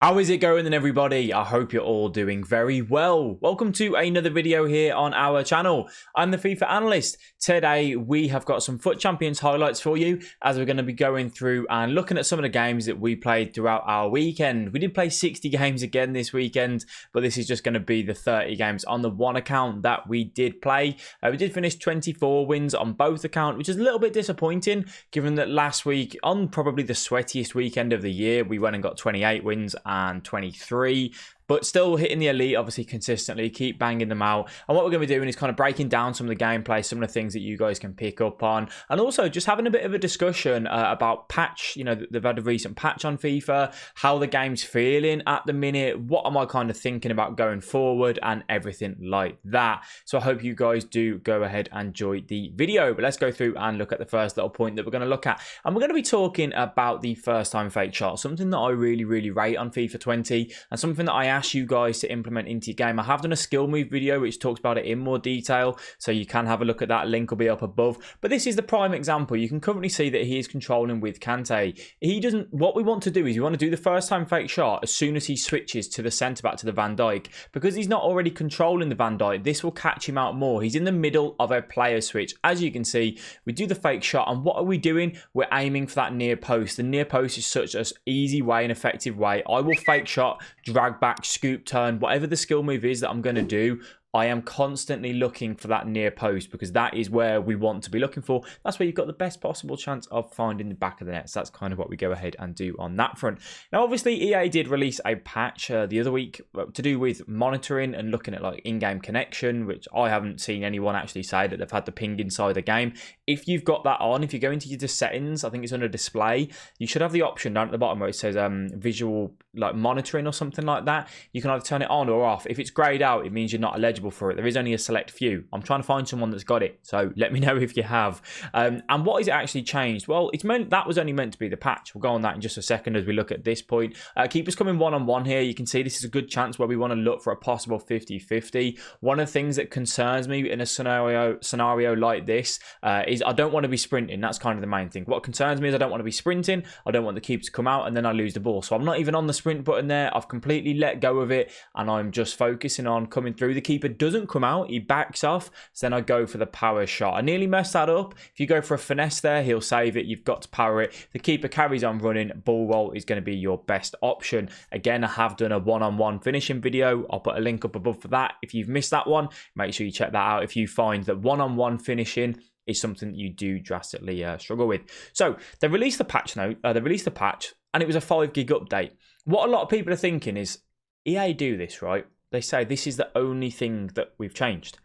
How is it going then, everybody? I hope you're all doing very well. Welcome to another video here on our channel. I'm the FIFA Analyst. Today we have got some FUT Champions highlights for you as we're going to be going through and looking at some of the games that we played throughout our weekend. We did play 60 games again this weekend, but this is just going to be the 30 games on the one account that we did play. We did finish 24 wins on both accounts, which is a little bit disappointing given that last week, on probably the sweatiest weekend of the year, we went and got 28 wins and 23, but still hitting the elite obviously consistently, keep banging them out. And what we're going to be doing is kind of breaking down some of the gameplay, some of the things that you guys can pick up on, and also just having a bit of a discussion about patch. You know, they've had a recent patch on FIFA, how the game's feeling at the minute, what am I kind of thinking about going forward, and everything like that. So I hope you guys do go ahead and enjoy the video, but let's go through and look at the first little point that we're going to look at. And we're going to be talking about the first time fake shot, something that I really rate on FIFA 20, and something that I ask you guys to implement into your game. I have done a skill move video which talks about it in more detail, so you can have a look at that. Link will be up above. But this is the prime example. You can currently see that he is controlling with Kante. He doesn't. What we want to do is we want to do the first time fake shot as soon as he switches to the centre back, to the Van Dijk, because he's not already controlling the Van Dijk. This will catch him out more. He's in the middle of a player switch. As you can see, we do the fake shot, and what are we doing? We're aiming for that near post. The near post is such an easy way, an effective way. I will fake shot, drag back, scoop, turn, whatever the skill move is that I'm going to do. I am constantly looking for that near post because that is where we want to be looking for. That's where you've got the best possible chance of finding the back of the net. So that's kind of what we go ahead and do on that front. Now, obviously, EA did release a patch the other week to do with monitoring and looking at like in-game connection, which I haven't seen anyone actually say that they've had the ping inside the game. If you've got that on, if you go into your settings, I think it's under display, you should have the option down at the bottom where it says visual like monitoring or something like that. You can either turn it on or off. If it's grayed out, it means you're not eligible for it. There is only a select few. I'm trying to find someone that's got it, so let me know if you have. And what is it actually changed? Well, it's meant that was only meant to be the patch. We'll go on that in just a second as we look at this point. Keepers coming one-on-one here. You can see this is a good chance where we want to look for a possible 50-50. One of the things that concerns me in a scenario like this is I don't want to be sprinting. That's kind of the main thing. What concerns me is I don't want to be sprinting. I don't want the keeper to come out and then I lose the ball. So I'm not even on the sprint button there. I've completely let go of it and I'm just focusing on coming through. The keeper doesn't come out, he backs off, so then I go for the power shot. I nearly messed that up. If you go for a finesse there, he'll save it. You've got to power it. The keeper carries on running. Ball roll is going to be your best option. Again, I have done a one-on-one finishing video. I'll put a link up above for that. If you've missed that one, make sure you check that out if you find that one-on-one finishing is something that you do drastically struggle with. So they released the patch now. They released the patch and it was a 5 gig update. What a lot of people are thinking is EA do this, right? They say this is the only thing that we've changed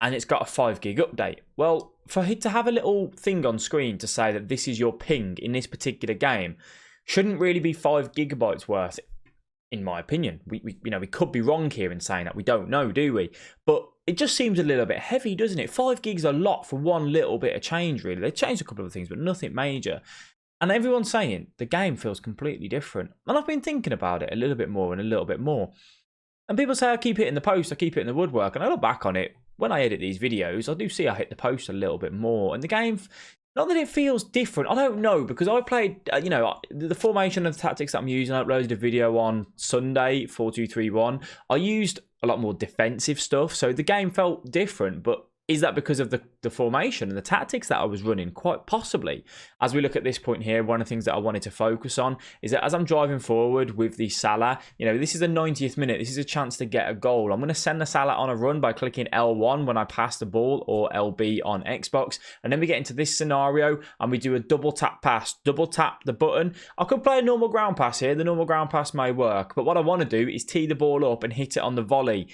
and it's got a 5 gig update. Well, for it to have a little thing on screen to say that this is your ping in this particular game shouldn't really be 5 gigabytes worth, in my opinion. We could be wrong here in saying that. We don't know, do we? But it just seems a little bit heavy, doesn't it? 5 gigs a lot for one little bit of change, really. They changed a couple of things, but nothing major. And everyone's saying the game feels completely different. And I've been thinking about it a little bit more and a little bit more. And people say I keep hitting the post, I keep hitting the woodwork. And I look back on it, when I edit these videos, I do see I hit the post a little bit more. And the game, not that it feels different, I don't know, because I played, the formation and the tactics that I'm using, I uploaded a video on Sunday, 4-2-3-1. I used a lot more defensive stuff, so the game felt different, but is that because of the formation and the tactics that I was running? Quite possibly. As we look at this point here, one of the things that I wanted to focus on is that as I'm driving forward with the Salah, this is the 90th minute. This is a chance to get a goal. I'm going to send the Salah on a run by clicking L1 when I pass the ball, or LB on Xbox. And then we get into this scenario and we do a double tap pass, double tap the button. I could play a normal ground pass here. The normal ground pass may work. But what I want to do is tee the ball up and hit it on the volley.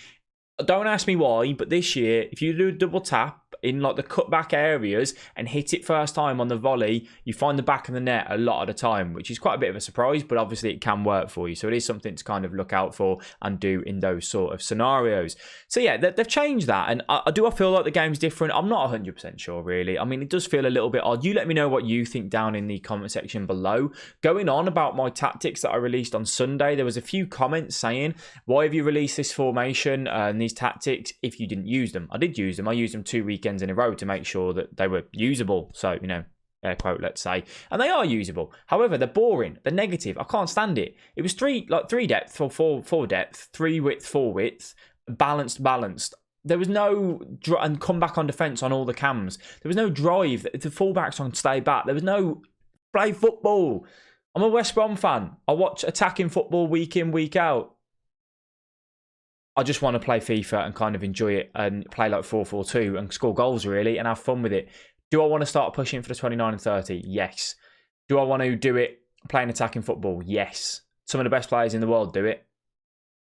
Don't ask me why, but this year, if you do a double tap in like the cutback areas and hit it first time on the volley, you find the back of the net a lot of the time, which is quite a bit of a surprise, but obviously it can work for you. So it is something to kind of look out for and do in those sort of scenarios. So yeah, they've changed that. And I feel like the game's different. I'm not 100% sure, really. I mean, it does feel a little bit odd. You let me know what you think down in the comment section below. Going on about my tactics that I released on Sunday, there was a few comments saying, why have you released this formation and these tactics if you didn't use them? I did use them. I used them 2 weekends in a row to make sure that they were usable. So, air quote, let's say, and they are usable. However, they're boring, they're negative. I can't stand it. It was three depth or four depth, 3 width, 4 width, balanced. There was no and come back on defence on all the cams. There was no drive. The fullbacks on stay back. There was no play football. I'm a West Brom fan. I watch attacking football week in, week out. I just want to play FIFA and kind of enjoy it and play like 4-4-2 and score goals really and have fun with it. Do I want to start pushing for the 29 and 30? Yes. Do I want to do it playing attacking football? Yes. Some of the best players in the world do it.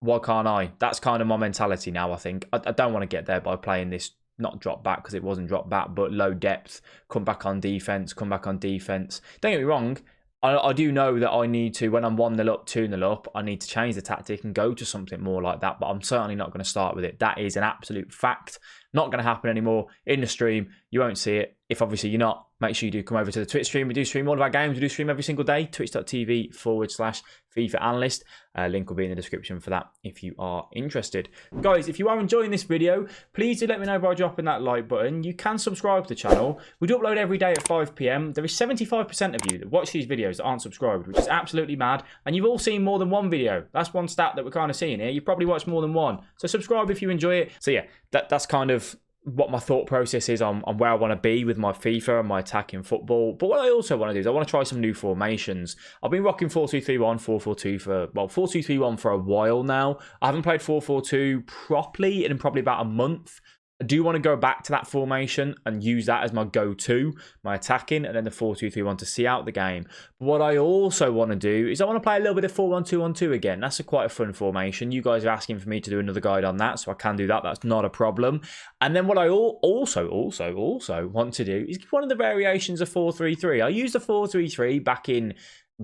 Why can't I? That's kind of my mentality now, I think. I don't want to get there by playing this, not drop back because it wasn't drop back, but low depth, come back on defence. Don't get me wrong. I do know that I need to, when I'm 1-0 up, 2-0 up, I need to change the tactic and go to something more like that, but I'm certainly not going to start with it. That is an absolute fact. Not going to happen anymore. In the stream, you won't see it. If obviously you're not, make sure you do come over to the Twitch stream. We do stream all of our games. We do stream every single day. Twitch.tv/FIFA Analyst. Link will be in the description for that if you are interested. Guys, if you are enjoying this video, please do let me know by dropping that like button. You can subscribe to the channel. We do upload every day at 5 PM. There is 75% of you that watch these videos that aren't subscribed, which is absolutely mad. And you've all seen more than one video. That's one stat that we're kind of seeing here. You've probably watched more than one. So subscribe if you enjoy it. So yeah, that's kind of what my thought process is on where I want to be with my FIFA and my attacking football. But what I also want to do is I want to try some new formations. I've been rocking 4-2-3-1, 4-4-2 4-2-3-1 for a while now. I haven't played 4-4-2 properly in probably about a month. I do want to go back to that formation and use that as my go-to, my attacking, and then the 4-2-3-1 to see out the game. But what I also want to do is I want to play a little bit of 4-1-2-1-2 again. That's quite a fun formation. You guys are asking for me to do another guide on that, so I can do that. That's not a problem. And then what I also want to do is one of the variations of 4-3-3. I used the 4-3-3 back in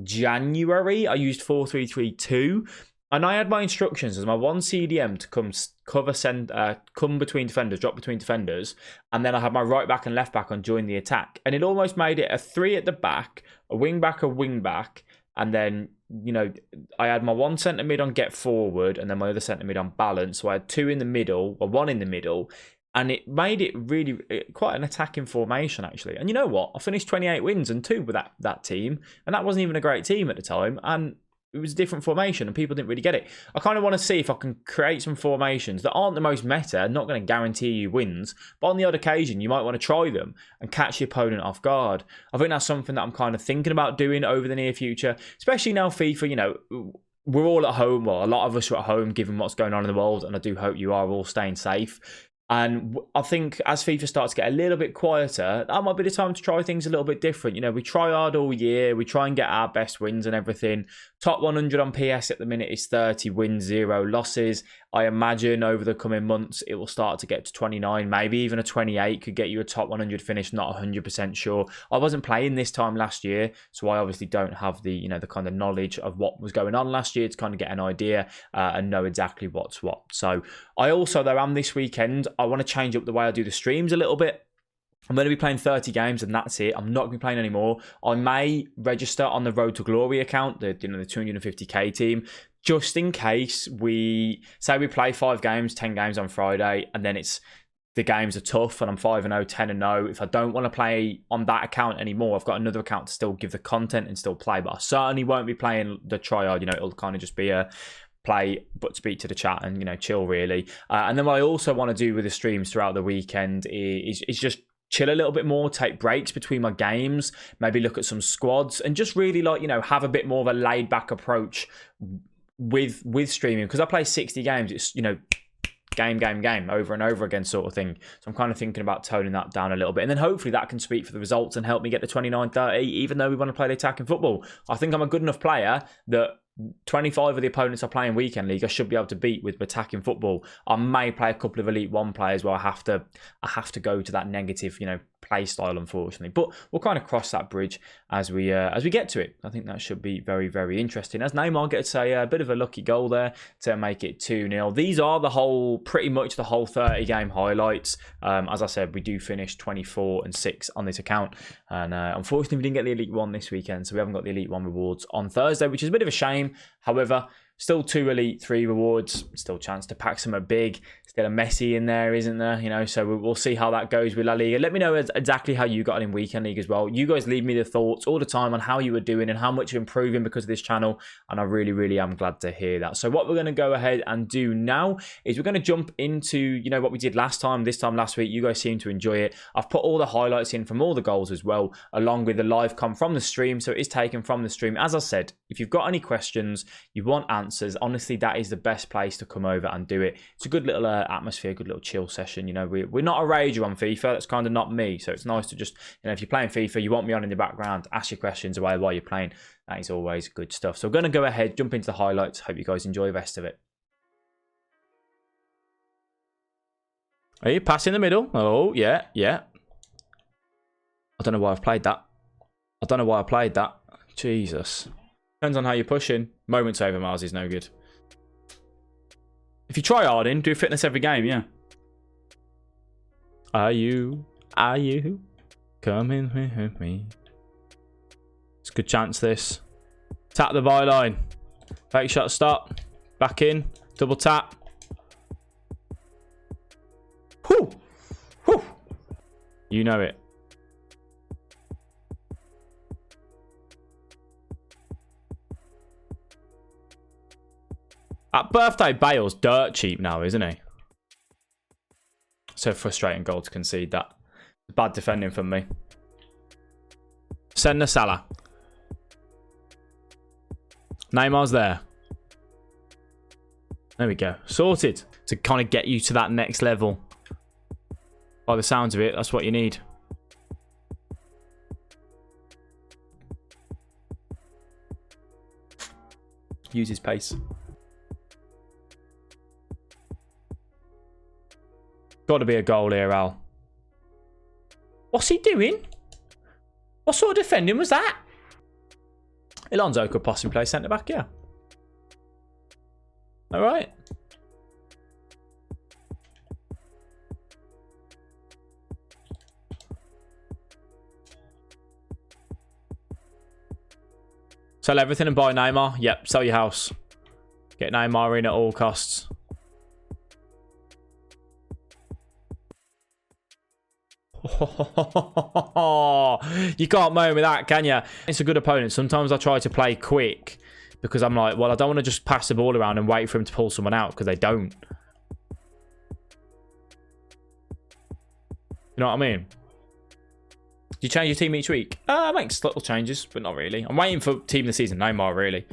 January. I used 4-3-3-2. And I had my instructions as my one CDM to come between defenders, drop between defenders. And then I had my right back and left back on join the attack. And it almost made it a 3 at the back, a wing back. And then, you know, I had my one centre mid on get forward and then my other centre mid on balance. So I had 2 in the middle, or 1 in the middle. And it made it really quite an attacking formation, actually. And you know what? I finished 28 wins and 2 with that team. And that wasn't even a great team at the time. And it was a different formation and people didn't really get it. I kind of want to see if I can create some formations that aren't the most meta, not going to guarantee you wins, but on the odd occasion, you might want to try them and catch the opponent off guard. I think that's something that I'm kind of thinking about doing over the near future, especially now FIFA, you know, we're all at home. Well, a lot of us are at home given what's going on in the world, and I do hope you are all staying safe. And I think as FIFA starts to get a little bit quieter, that might be the time to try things a little bit different. You know, we try hard all year. We try and get our best wins and everything. Top 100 on PS at the minute is 30 wins, 0 losses. I imagine over the coming months, it will start to get to 29, maybe even a 28 could get you a top 100 finish. Not 100% sure. I wasn't playing this time last year, so I obviously don't have the, you know, the kind of knowledge of what was going on last year to kind of get an idea and know exactly what's what. So I also, though, am this weekend, I want to change up the way I do the streams a little bit. I'm going to be playing 30 games and that's it. I'm not going to be playing anymore. I may register on the Road to Glory account, the 250k team, just in case we play 5 games, 10 games on Friday, and then the games are tough and I'm 5-0, 10-0. If I don't want to play on that account anymore, I've got another account to still give the content and still play, but I certainly won't be playing the tryhard. You know, it'll kind of just be a play but speak to the chat and, you know, chill really. And then what I also want to do with the streams throughout the weekend is just chill a little bit more, take breaks between my games, maybe look at some squads and just really, like, you know, have a bit more of a laid back approach with streaming, because I play 60 games. It's, you know, game over and over again sort of thing. So I'm kind of thinking about toning that down a little bit, and then hopefully that can speak for the results and help me get to 29-30, even though we want to play the attacking football. I think I'm a good enough player that 25 of the opponents I play in Weekend League I should be able to beat with attacking football. I may play a couple of Elite 1 players where I have to go to that negative, you know, play style, unfortunately. But we'll kind of cross that bridge as we get to it. I think that should be very, very interesting. As Neymar gets a bit of a lucky goal there to make it 2-0. These are pretty much the whole 30 game highlights. As I said, we do finish 24-6 on this account, and unfortunately we didn't get the Elite 1 this weekend, so we haven't got the Elite 1 rewards on Thursday, which is a bit of a shame. However, Still 2 Elite 3 rewards. Still chance to pack some big. Still a Messi in there, isn't there? You know, so we'll see how that goes with La Liga. Let me know exactly how you got on in Weekend League as well. You guys leave me the thoughts all the time on how you were doing and how much you're improving because of this channel. And I really, really am glad to hear that. So what we're going to go ahead and do now is we're going to jump into, you know, what we did last time, this time last week. You guys seem to enjoy it. I've put all the highlights in from all the goals as well, along with the live com from the stream. So it is taken from the stream. As I said, if you've got any questions, you want answers, honestly, that is the best place to come over and do it. It's a good little atmosphere, good little chill session. You know, we're not a rager on FIFA. That's kind of not me. So it's nice to just, you know, if you're playing FIFA, you want me on in the background, ask your questions away while you're playing. That is always good stuff. So we're going to go ahead, jump into the highlights. Hope you guys enjoy the rest of it. Are you passing the middle? Oh, yeah, yeah. I don't know why I've played that. I don't know why I played that. Jesus. Depends on how you're pushing. Moments over Mars is no good. If you try hard in, do fitness every game, yeah. Are you coming with me? It's a good chance, this. Tap the byline. Fake shot, stop. Back in. Double tap. Whew. Whew. You know it. At birthday, Bale's dirt cheap now, isn't he? So frustrating goal to concede that. Bad defending from me. Send the Salah. Neymar's there. There we go. Sorted. To kind of get you to that next level. By the sounds of it, that's what you need. Use his pace. Got to be a goal here, Al. What's he doing? What sort of defending was that? Alonso could possibly play centre-back, yeah. All right. Sell everything and buy Neymar. Yep, sell your house. Get Neymar in at all costs. You can't moan with that, can you? It's a good opponent. Sometimes I try to play quick because I'm like, well, I don't want to just pass the ball around and wait for him to pull someone out because they don't. You know what I mean? Do you change your team each week? I make little changes, but not really. I'm waiting for team of the season, Neymar, really.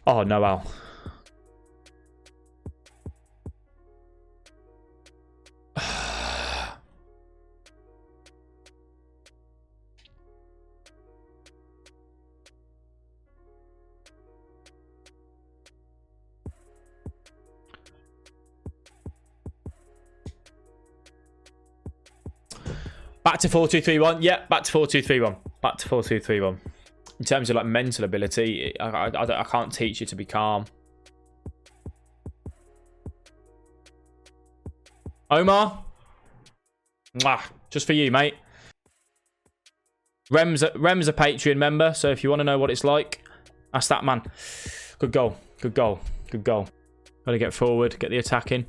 Oh, no, Al. Back to 4-2-3-1. Yeah, back to 4-2-3-1. Back to 4-2-3-1. In terms of like mental ability, I can't teach you to be calm. Omar. Mwah. Just for you, mate. Rem's a Patreon member, so if you want to know what it's like, ask that man. Good goal. Good goal. Good goal. Got to get forward, get the attack in.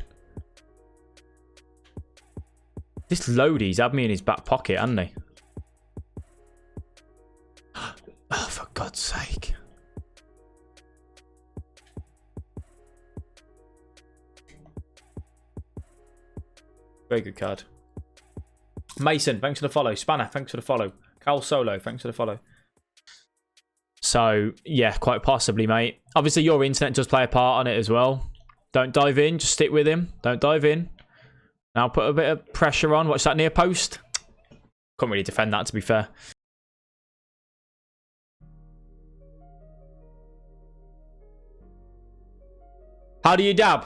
This Lodi's had me in his back pocket, hasn't he? Oh, for God's sake. Very good card. Mason, thanks for the follow. Spanner, thanks for the follow. Cal Solo, thanks for the follow. So, yeah, quite possibly, mate. Obviously, your internet does play a part on it as well. Don't dive in. Just stick with him. Don't dive in. Now put a bit of pressure on. Watch that near post. Couldn't really defend that, to be fair. How do you dab?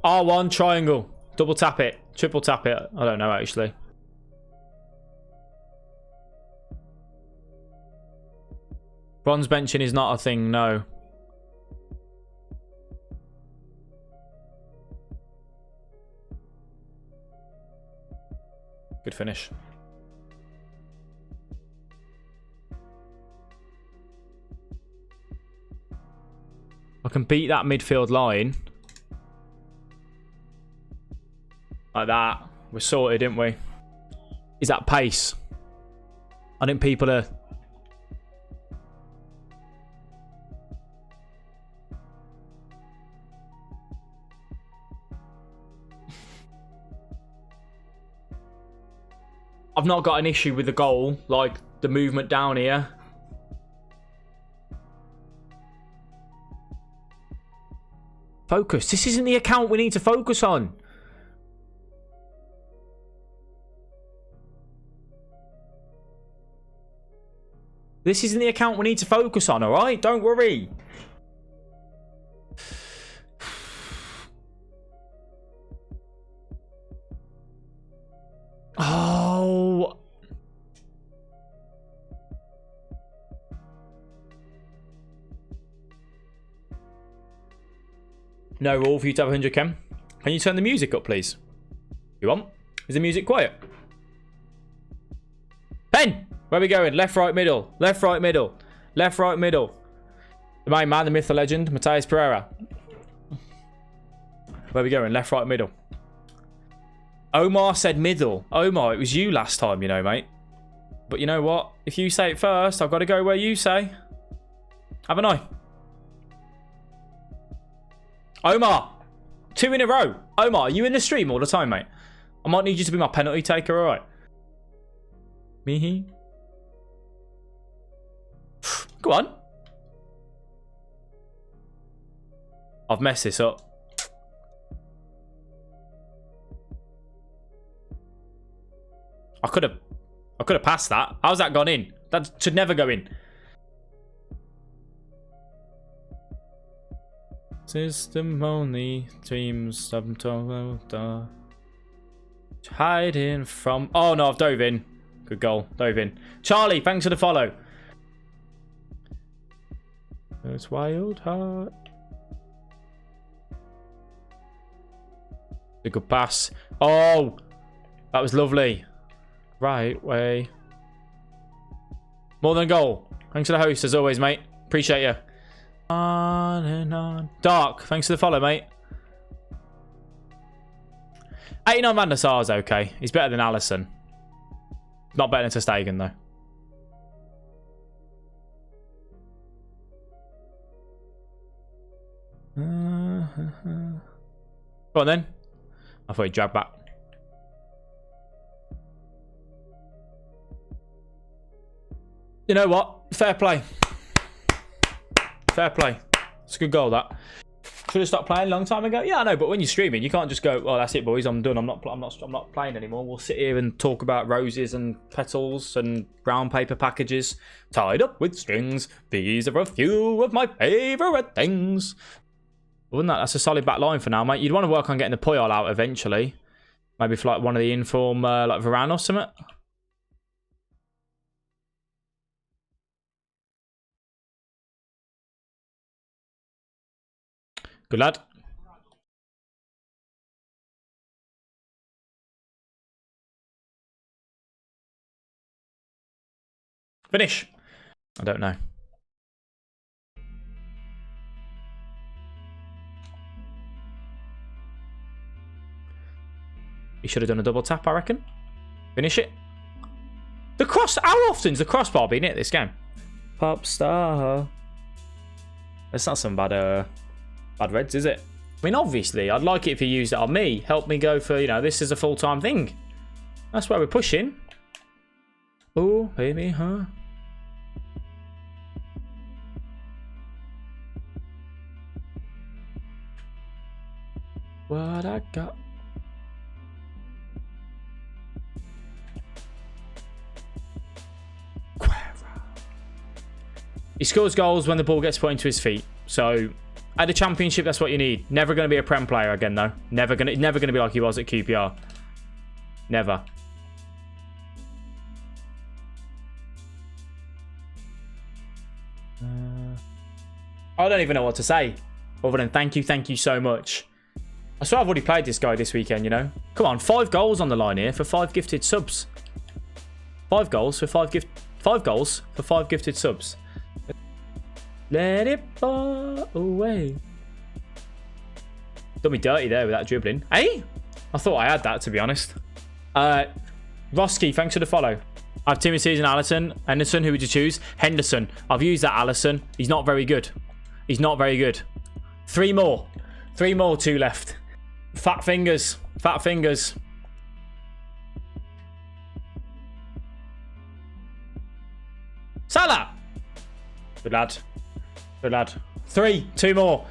R1, triangle. Double tap it. Triple tap it. I don't know, actually. Bronze benching is not a thing, no. Good finish. I can beat that midfield line. Like that. We're sorted, didn't we? Is that pace? I think people are... I've not got an issue with the goal, like the movement down here. Focus. This isn't the account we need to focus on. This isn't the account we need to focus on, alright? Don't worry. Oh. No rule for you to have 100 Ken. Can you turn the music up, please? You want? Is the music quiet? Ben! Where are we going? Left, right, middle. Left, right, middle. Left, right, middle. The main man, the myth, the legend, Matthias Pereira. Where are we going? Left, right, middle. Omar said middle. Omar, it was you last time, you know, mate. But you know what? If you say it first, I've got to go where you say. Haven't I? Omar! 2 in a row. Omar, are you in the stream all the time, mate? I might need you to be my penalty taker, alright? Me? Go on. I've messed this up. I could have passed that. How's that gone in? That should never go in. System only dreams hiding from... Oh no, I've dove in. Good goal. Dove in. Charlie, thanks for the follow. It's wild heart. A good pass. Oh, that was lovely. Right way. More than a goal. Thanks to the host as always, mate. Appreciate you. On and on. Dark, thanks for the follow, mate. 89 Van der Sar's okay. He's better than Allison. Not better than ter Stegen, though. Go on, then. I thought he'd drag back. You know what? Fair play. Fair play. It's a good goal, that. Should have stopped playing a long time ago. Yeah, I know, but when you're streaming, you can't just go, "Oh, that's it, boys. I'm done. I'm not playing anymore." We'll sit here and talk about roses and petals and brown paper packages tied up with strings. These are a few of my favourite things. Wouldn't that's a solid back line for now, mate. You'd want to work on getting the Puyol out eventually. Maybe for like one of the inform, like Varane or something. Good lad. Finish. I don't know. He should have done a double tap, I reckon. Finish it. The cross. How often's the crossbar been hit this game? Pop star. That's not some bad reds, is it? I mean, obviously, I'd like it if you used it on me. Help me go for, you know, this is a full-time thing. That's where we're pushing. Oh, baby, huh? What I got. He scores goals when the ball gets put into his feet. So, at the championship, that's what you need. Never going to be a Prem player again, though. Never going to be like he was at QPR. Never. I don't even know what to say. Other than thank you so much. I swear I've already played this guy this weekend, you know. Come on, 5 goals on the line here for 5 gifted subs. 5 goals for 5 gifted subs. Let it fall away. Done me dirty there with that dribbling. Hey? I thought I had that, to be honest. Roski, thanks for the follow. I have Timothy's and Allison. Henderson, who would you choose? Henderson. I've used that Allison. He's not very good. He's not very good. 3 more. 3 more, 2 left. Fat fingers. Fat fingers. Salah. Good lad. Good lad. 3. 2 more.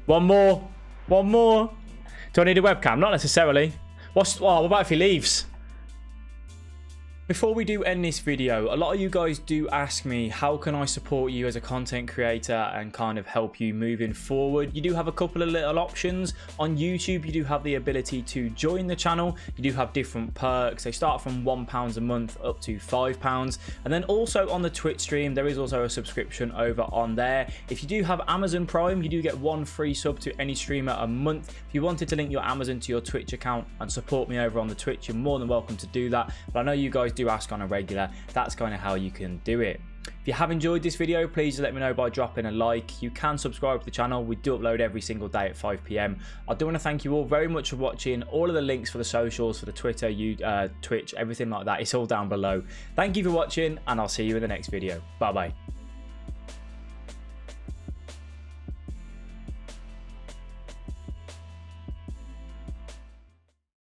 One more. One more. Do I need a webcam? Not necessarily. What about if he leaves? Before we do end this video, a lot of you guys do ask me, how can I support you as a content creator and kind of help you moving forward? You do have a couple of little options. On YouTube, you do have the ability to join the channel. You do have different perks. They start from £1 a month up to £5. And then also on the Twitch stream, there is also a subscription over on there. If you do have Amazon Prime, you do get 1 free sub to any streamer a month. If you wanted to link your Amazon to your Twitch account and support me over on the Twitch, you're more than welcome to do that. But I know you guys do ask on a regular. That's kind of how you can do it. If you have enjoyed this video, please let me know by dropping a like. You can subscribe to the channel. We do upload every single day at 5 PM. I do want to thank you all very much for watching. All of the links for the socials, for the Twitter, Twitch, everything like that, it's all down below. Thank you for watching, and I'll see you in the next video. Bye bye.